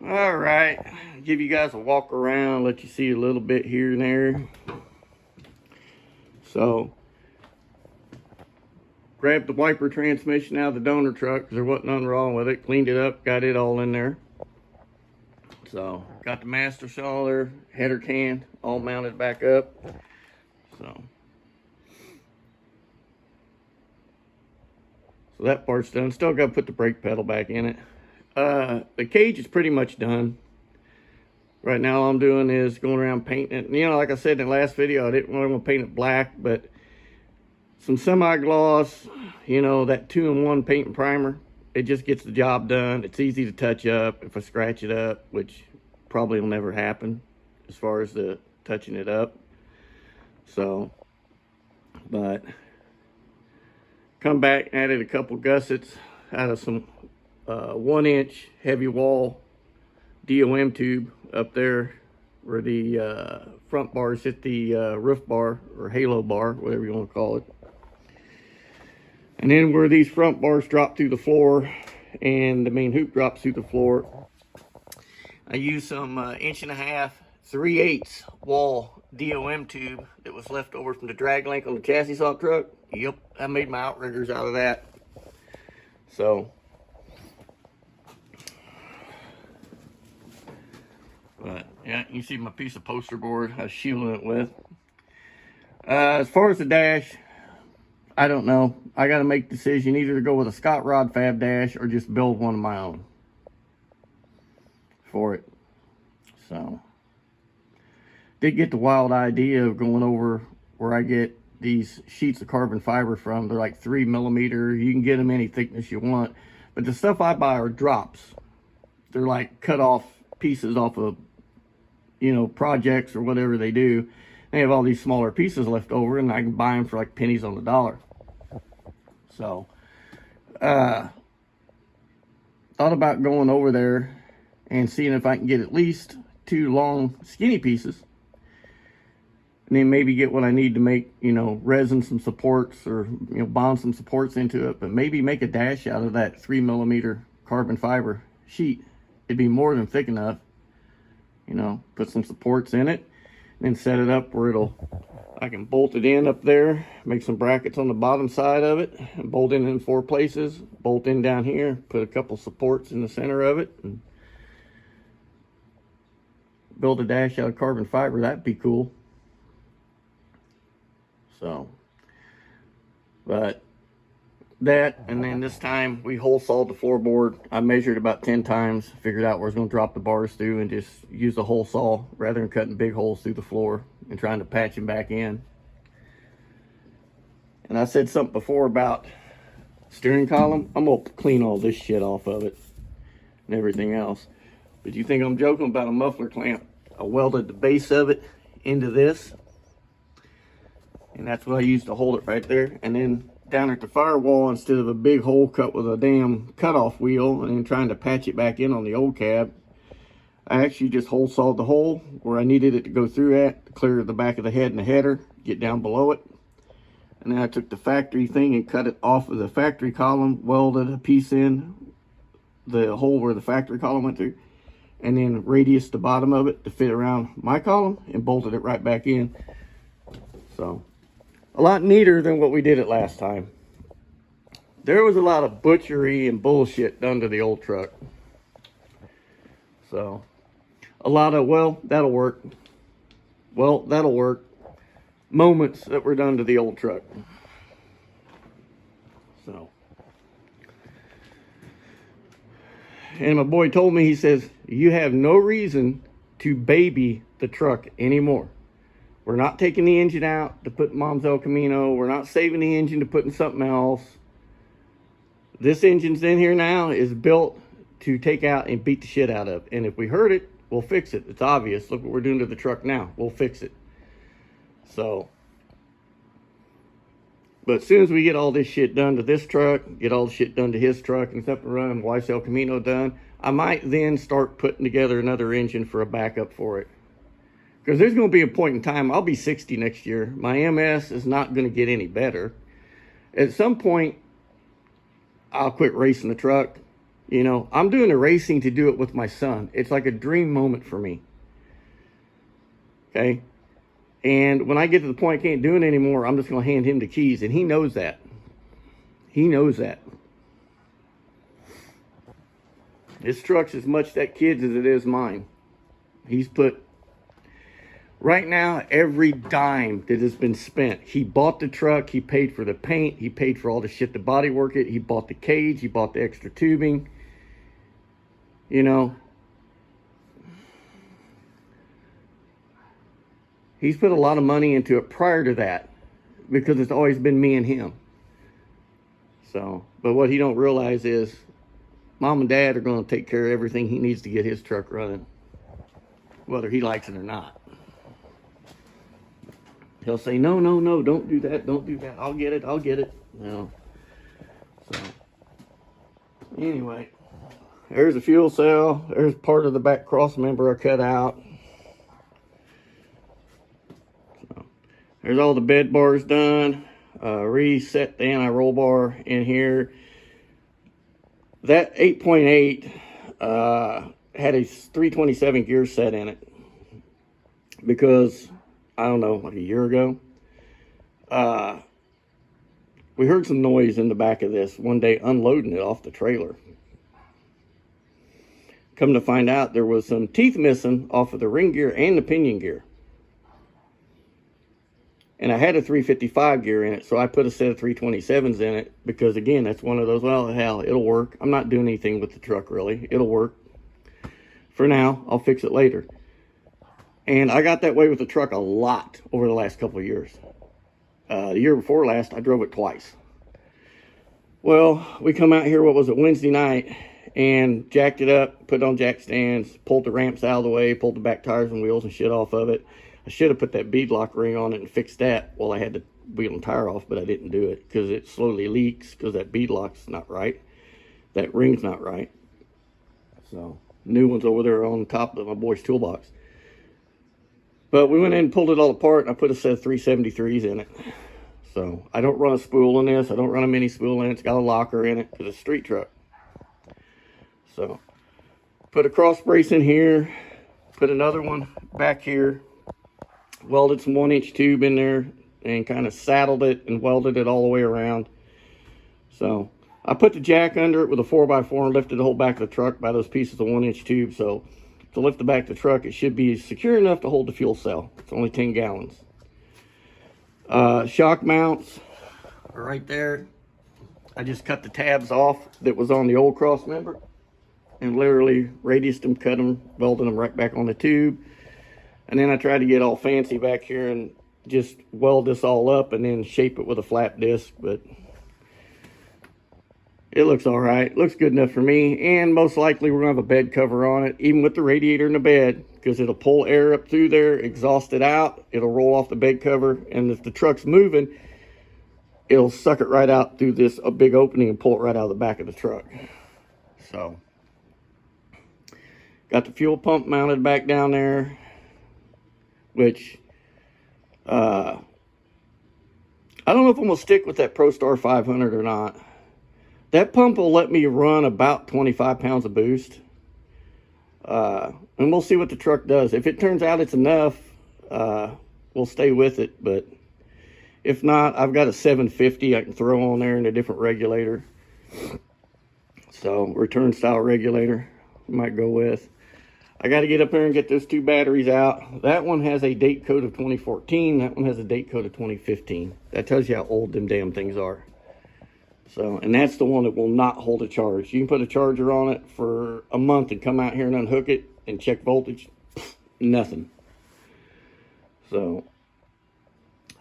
All right, give you guys a walk around, let you see a little bit here and there. So, grabbed the wiper transmission out of the donor truck because there wasn't nothing wrong with it. Cleaned it up, got it all in there. So, got the master cylinder, header can, all mounted back up. So that part's done. Still got to put the brake pedal back in it. The cage is pretty much done. Right now all I'm doing is going around painting it. You know, like I said in the last video, I didn't really want to paint it black, but some semi-gloss, you know, that 2-in-1 paint and primer, it just gets the job done. It's easy to touch up if I scratch it up, which probably will never happen as far as the touching it up. So, but come back, added a couple gussets out of some 1-inch heavy wall DOM tube up there where the front bars hit the roof bar or halo bar, whatever you want to call it. And then where these front bars drop through the floor and the main hoop drops through the floor, I used some 1.5 3/8 wall DOM tube that was left over from the drag link on the chassis swap truck. Yep, I made my outriggers out of that. So, but yeah, you see my piece of poster board I was shielding it with. As far as the dash, I don't know. I got to make a decision either to go with a Scott Rod Fab dash or just build one of my own for it. So, did get the wild idea of going over where I get these sheets of carbon fiber from. They're like 3mm. You can get them any thickness you want. But the stuff I buy are drops. They're like cut off pieces off of, you know, projects or whatever they do. They have all these smaller pieces left over, and I can buy them for like pennies on the dollar. So, thought about going over there and seeing if I can get at least 2 long skinny pieces. And then maybe get what I need to make, you know, resin some supports or, you know, bond some supports into it. But maybe make a dash out of that 3mm carbon fiber sheet. It'd be more than thick enough. You know, put some supports in it. And then set it up where I can bolt it in up there. Make some brackets on the bottom side of it. And bolt it in 4 places. Bolt in down here. Put a couple supports in the center of it. And build a dash out of carbon fiber. That'd be cool. So, but that, and then this time we hole sawed the floorboard. I measured about 10 times, figured out where I was going to drop the bars through, and just use the hole saw rather than cutting big holes through the floor and trying to patch them back in. And I said something before about steering column. I'm going to clean all this shit off of it and everything else. But you think I'm joking about a muffler clamp? I welded the base of it into this. And that's what I used to hold it right there. And then down at the firewall, instead of a big hole cut with a damn cutoff wheel and then trying to patch it back in on the old cab, I actually just hole sawed the hole where I needed it to go through at, to clear the back of the head and the header, get down below it. And then I took the factory thing and cut it off of the factory column, welded a piece in the hole where the factory column went through, and then radiused the bottom of it to fit around my column and bolted it right back in. So, a lot neater than what we did it last time. There was a lot of butchery and bullshit done to the old truck. So, a lot of, well, that'll work. Well, that'll work. Moments that were done to the old truck. So. And my boy told me, he says, you have no reason to baby the truck anymore. We're not taking the engine out to put Mom's Elcamino. We're not saving the engine to put in something else. This engine's in here now is built to take out and beat the shit out of. And if we hurt it, we'll fix it. It's obvious. Look what we're doing to the truck now. We'll fix it. So, but as soon as we get all this shit done to this truck, get all the shit done to his truck, and it's up and running, wife's Elcamino done, I might then start putting together another engine for a backup for it. Because there's going to be a point in time, I'll be 60 next year. My MS is not going to get any better. At some point, I'll quit racing the truck You know, I'm doing the racing to do it with my son. It's like a dream moment for me. Okay? And when I get to the point I can't do it anymore, I'm just going to hand him the keys. And he knows that. He knows that. This truck's as much that kid's as it is mine. He's put, right now, every dime that has been spent. He bought the truck. He paid for the paint. He paid for all the shit to bodywork it. He bought the cage. He bought the extra tubing. You know, he's put a lot of money into it prior to that because it's always been me and him. So, but what he don't realize is mom and dad are going to take care of everything he needs to get his truck running, whether he likes it or not. He'll say, no, no, no, don't do that, don't do that. I'll get it, I'll get it. You know. So, anyway, there's a fuel cell. There's part of the back cross member I cut out. So, there's all the bed bars done. Reset the anti-roll bar in here. That 8.8 had a 327 gear set in it because, I don't know, like a year ago, we heard some noise in the back of this one day unloading it off the trailer. Come to find out, there was some teeth missing off of the ring gear and the pinion gear. And I had a 355 gear in it, so I put a set of 327s in it because, again, that's one of those, well, hell, it'll work. I'm not doing anything with the truck, really. It'll work. For now, I'll fix it later. And I got that way with the truck a lot over the last couple of years. The year before last, I drove it twice. Well, we come out here, what was it, Wednesday night, and jacked it up, put it on jack stands, pulled the ramps out of the way, pulled the back tires and wheels and shit off of it. I should have put that bead lock ring on it and fixed that while I had the wheel and tire off, but I didn't do it because it slowly leaks because that bead lock's not right. That ring's not right. So, new one's over there on top of my boy's toolbox. But we went in and pulled it all apart, and I put a set of 373s in it. So, I don't run a spool in this. I don't run a mini spool in it. It's got a locker in it because it's a street truck. So, put a cross brace in here. Put another one back here. Welded some 1-inch tube in there and kind of saddled it and welded it all the way around. So I put the jack under it with a 4x4 and lifted the whole back of the truck by those pieces of 1-inch tube. So to lift the back of the truck, it should be secure enough to hold the fuel cell. It's only 10 gallons. Shock mounts are right there. I just cut the tabs off that was on the old cross member and literally radiused them, cut them, welded them right back on the tube. And then I tried to get all fancy back here and just weld this all up and then shape it with a flat disc, but it looks all right. Looks good enough for me. And most likely we're gonna have a bed cover on it, even with the radiator in the bed, because it'll pull air up through there, exhaust it out, it'll roll off the bed cover, and if the truck's moving, it'll suck it right out through this a big opening and pull it right out of the back of the truck. So, got the fuel pump mounted back down there, which I don't know if I'm gonna stick with that ProStar 500 or not. That pump will let me run about 25 pounds of boost, and we'll see what the truck does. If it turns out it's enough, we'll stay with it, but if not, I've got a 750 I can throw on there in a different regulator. So return style regulator I might go with. I got to get up there and get those two batteries out. That one has a date code of 2014. That one has a date code of 2015. That tells you how old them damn things are. So, and that's the one that will not hold a charge. You can put a charger on it for a month and come out here and unhook it and check voltage. Nothing. So,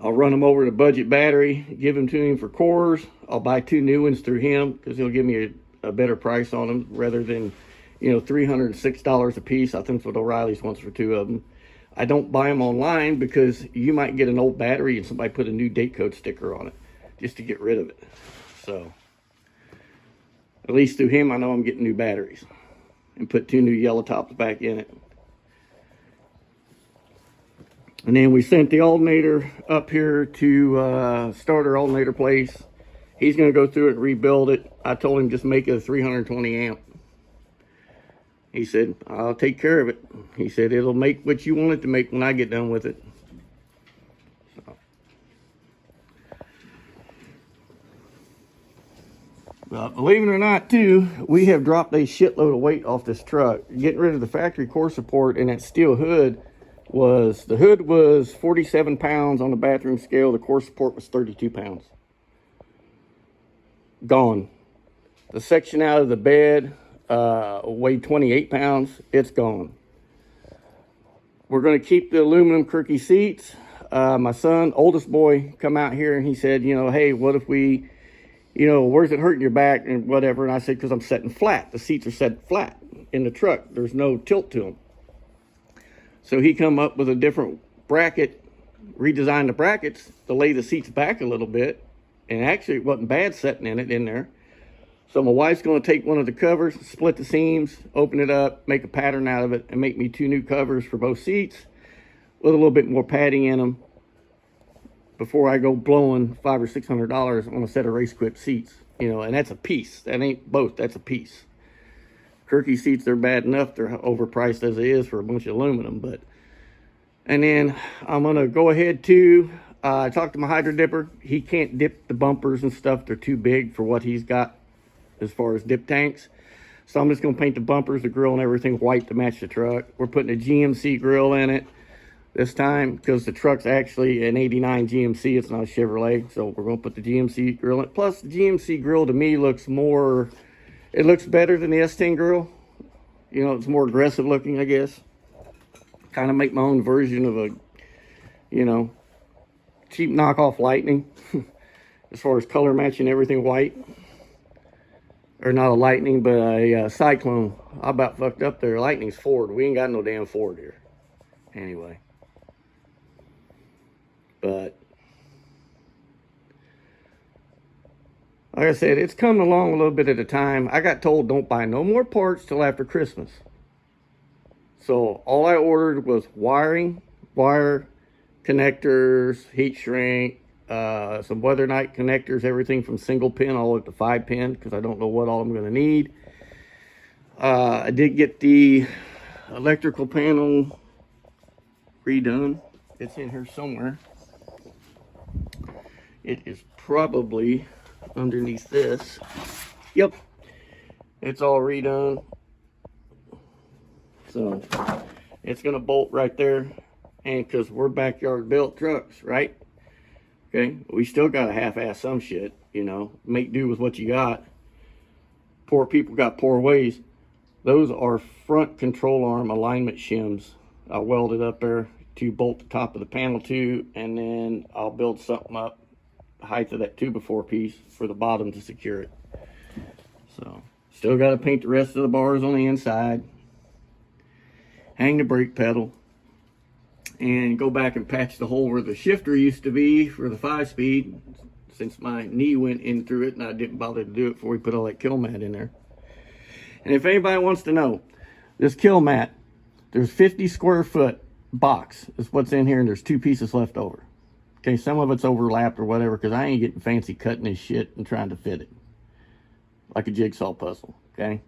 I'll run them over to Budget Battery, give them to him for cores. I'll buy 2 new ones through him because he'll give me a better price on them rather than, you know, $306 a piece. I think that's what O'Reilly's wants for 2 of them. I don't buy them online because you might get an old battery and somebody put a new date code sticker on it just to get rid of it. So, at least through him, I know I'm getting new batteries and put 2 new yellow tops back in it. And then we sent the alternator up here to starter alternator place. He's going to go through it and rebuild it. I told him just make it a 320 amp He said, I'll take care of it. He said, it'll make what you want it to make when I get done with it. Believe it or not, too, we have dropped a shitload of weight off this truck. Getting rid of the factory core support and that steel hood the hood was 47 pounds on the bathroom scale. The core support was 32 pounds. Gone. The section out of the bed weighed 28 pounds. It's gone. We're going to keep the aluminum Kirky seats. My son, oldest boy, come out here and he said, hey, what if we, where's it hurting your back and whatever? And I said, because I'm sitting flat. The seats are set flat in the truck. There's no tilt to them. So he come up with a different bracket, redesigned the brackets to lay the seats back a little bit. And actually it wasn't bad setting in there. So my wife's going to take one of the covers, split the seams, open it up, make a pattern out of it, and make me 2 new covers for both seats with a little bit more padding in them before I go blowing $500 or $600 on a set of race-equipped seats. And that's a piece. That ain't both. That's a piece. Kirky seats, they're bad enough. They're overpriced as it is for a bunch of aluminum. And then I'm going to go ahead to, I talked to my hydro dipper. He can't dip the bumpers and stuff. They're too big for what he's got as far as dip tanks. So I'm just going to paint the bumpers, the grill, and everything white to match the truck. We're putting a GMC grill in it this time because the truck's actually an 89 GMC. It's not a Chevrolet. So we're going to put the GMC grill in. Plus, the GMC grill to me looks more... It looks better than the S10 grill. It's more aggressive looking, I guess. Kind of make my own version of a, cheap knockoff Lightning. As far as color matching everything white. Or not a Lightning, but a Cyclone. I about fucked up there. Lightning's Ford. We ain't got no damn Ford here. Anyway. But... like I said, it's coming along a little bit at a time. I got told don't buy no more parts till after Christmas. So all I ordered was wiring, wire, connectors, heat shrink, some weather night connectors, everything from single pin all the way up to 5 pin because I don't know what all I'm going to need. I did get the electrical panel redone. It's in here somewhere. It is probably... underneath this. Yep, it's all redone. So it's gonna bolt right there, and because we're backyard built trucks, right? Okay, we still gotta half-ass some shit, make do with what you got. Poor people got poor ways. Those are front control arm alignment shims. I welded up there to bolt the top of the panel to, and then I'll build something up height of that 2x4 piece for the bottom to secure it. So still got to paint the rest of the bars on the inside, hang the brake pedal, and go back and patch the hole where the shifter used to be for the 5-speed, since my knee went in through it and I didn't bother to do it before we put all that kill mat in there. And if anybody wants to know, this kill mat, there's 50 square foot box is what's in here, and there's 2 pieces left over. Okay, some of it's overlapped or whatever, because I ain't getting fancy cutting this shit and trying to fit it. Like a jigsaw puzzle, okay?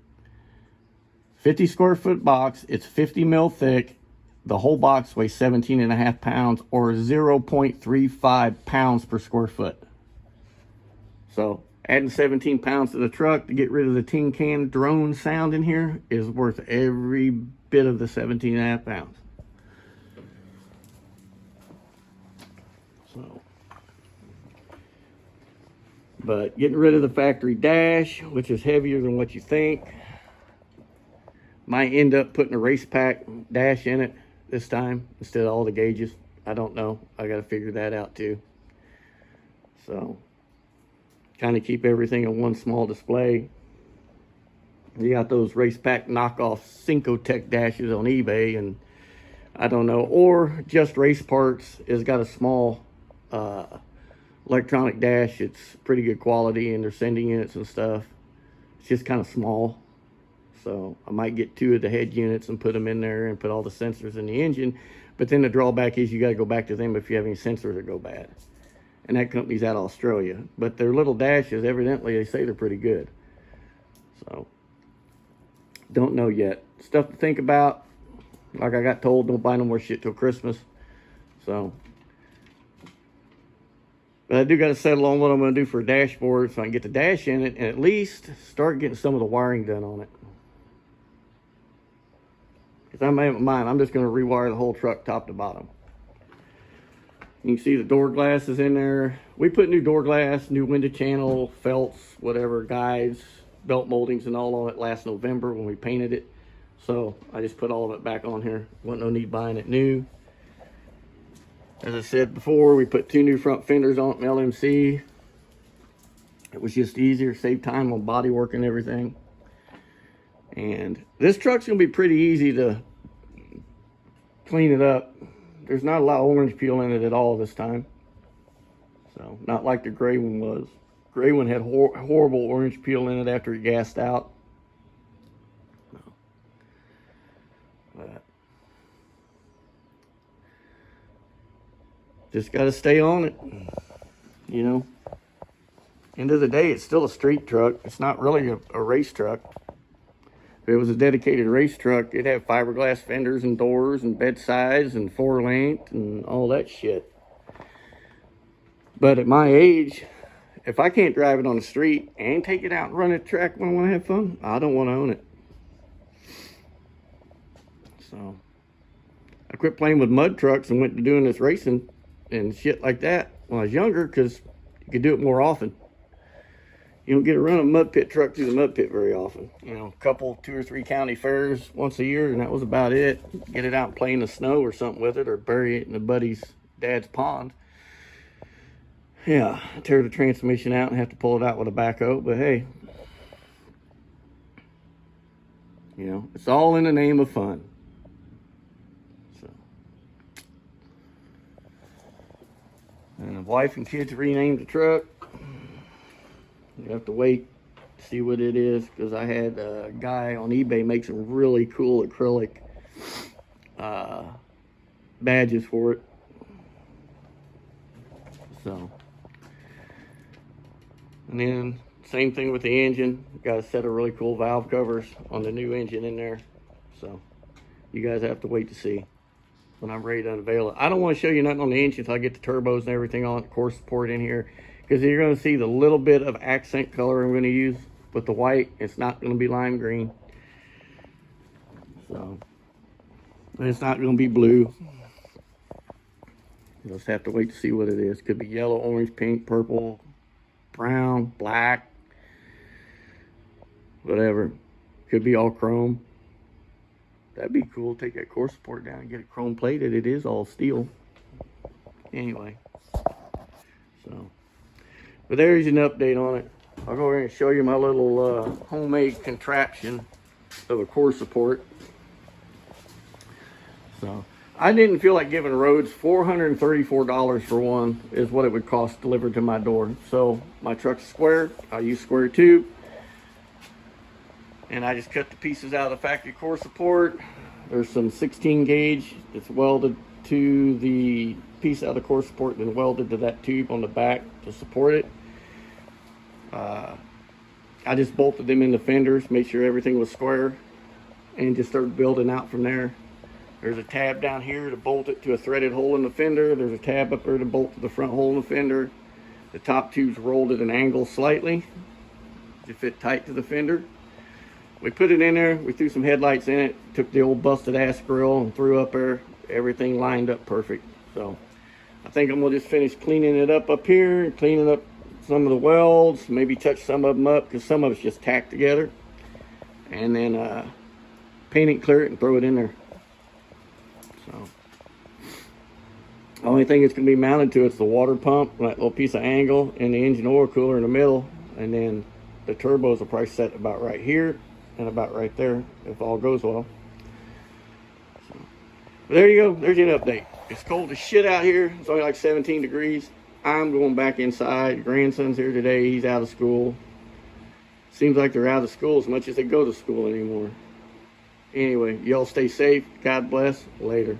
50 square foot box, it's 50 mil thick. The whole box weighs 17.5 pounds or 0.35 pounds per square foot. So, adding 17 pounds to the truck to get rid of the tin can drone sound in here is worth every bit of the 17.5 pounds. But getting rid of the factory dash, which is heavier than what you think. Might end up putting a race pack dash in it this time instead of all the gauges. I don't know. I got to figure that out too. So, kind of keep everything in one small display. You got those race pack knockoff Syncotech dashes on eBay, and I don't know. Or just Race Parts has got a small electronic dash. It's pretty good quality, and they're sending units and stuff. It's just kind of small, so I might get 2 of the head units and put them in there and put all the sensors in the engine. But then the drawback is you got to go back to them if you have any sensors that go bad, and that company's out of Australia. But their little dashes, evidently they say they're pretty good. So Don't know yet. Stuff to think about. Like I got told, don't buy no more shit till Christmas. So, but I do got to settle on what I'm going to do for a dashboard so I can get the dash in it and at least start getting some of the wiring done on it. Because I made my mind, I'm just going to rewire the whole truck top to bottom. You can see the door glass is in there. We put new door glass, new window channel, felts, whatever, guides, belt moldings and all on it last November when we painted it. So I just put all of it back on here. Wasn't no need buying it new. As I said before, we put 2 new front fenders on it in LMC. It was just easier, save time on body work and everything. And this truck's gonna be pretty easy to clean it up. There's not a lot of orange peel in it at all this time. So, not like the gray one was. Gray one had horrible orange peel in it after it gassed out. No. But just got to stay on it, you know. End of the day, it's still a street truck. It's not really a race truck. If it was a dedicated race truck, it'd have fiberglass fenders and doors and bed size and 4-length and all that shit. But at my age, if I can't drive it on the street and take it out and run a track when I want to have fun, I don't want to own it. So I quit playing with mud trucks and went to doing this racing and shit like that when I was younger because you could do it more often. You don't get to run a mud pit truck through the mud pit very often. You know, a couple, 2 or 3 county fairs once a year, and that was about it. Get it out and play in the snow or something with it, or bury it in a buddy's dad's pond. Yeah, tear the transmission out and have to pull it out with a backhoe, but hey, you know, it's all in the name of fun. So, and the wife and kids renamed the truck. You have to wait to see what it is, because I had a guy on eBay make some really cool acrylic badges for it. So, and then same thing with the engine. Got a set of really cool valve covers on the new engine in there. So you guys have to wait to see when I'm ready to unveil it. I don't want to show you nothing on the engine until I get the turbos and everything on it, core support in here, because you're going to see the little bit of accent color I'm going to use with the white. It's not going to be lime green. So, and it's not going to be blue. You'll just have to wait to see what it is. Could be yellow, orange, pink, purple, brown, black, whatever. Could be all chrome. That'd be cool. Take that core support down and get it chrome plated. It is all steel. Anyway. So, but there's an update on it. I'll go over and show you my little homemade contraption of a core support. So, I didn't feel like giving Rhodes $434 for one is what it would cost delivered to my door. So, my truck's square. I use square tube. And I just cut the pieces out of the factory core support. There's some 16 gauge that's welded to the piece out of the core support and then welded to that tube on the back to support it. I just bolted them in the fenders, made sure everything was square, and just started building out from there. There's a tab down here to bolt it to a threaded hole in the fender. There's a tab up there to bolt to the front hole in the fender. The top tube's rolled at an angle slightly to fit tight to the fender. We put it in there, we threw some headlights in it, took the old busted ass grill and threw up there. Everything lined up perfect. So I think I'm gonna just finish cleaning it up here and cleaning up some of the welds, maybe touch some of them up because some of it's just tacked together, and then paint it, clear it, and throw it in there. So the only thing it's gonna be mounted to is the water pump, that little piece of angle, and the engine oil cooler in the middle, and then the turbos will probably set about right here and about right there if all goes well. So, there you go. There's an update. It's cold as shit out here. It's only like 17 degrees. I'm going back inside. Grandson's here today. He's out of school. Seems like they're out of school as much as they go to school anymore. Anyway, y'all stay safe. God bless. Later.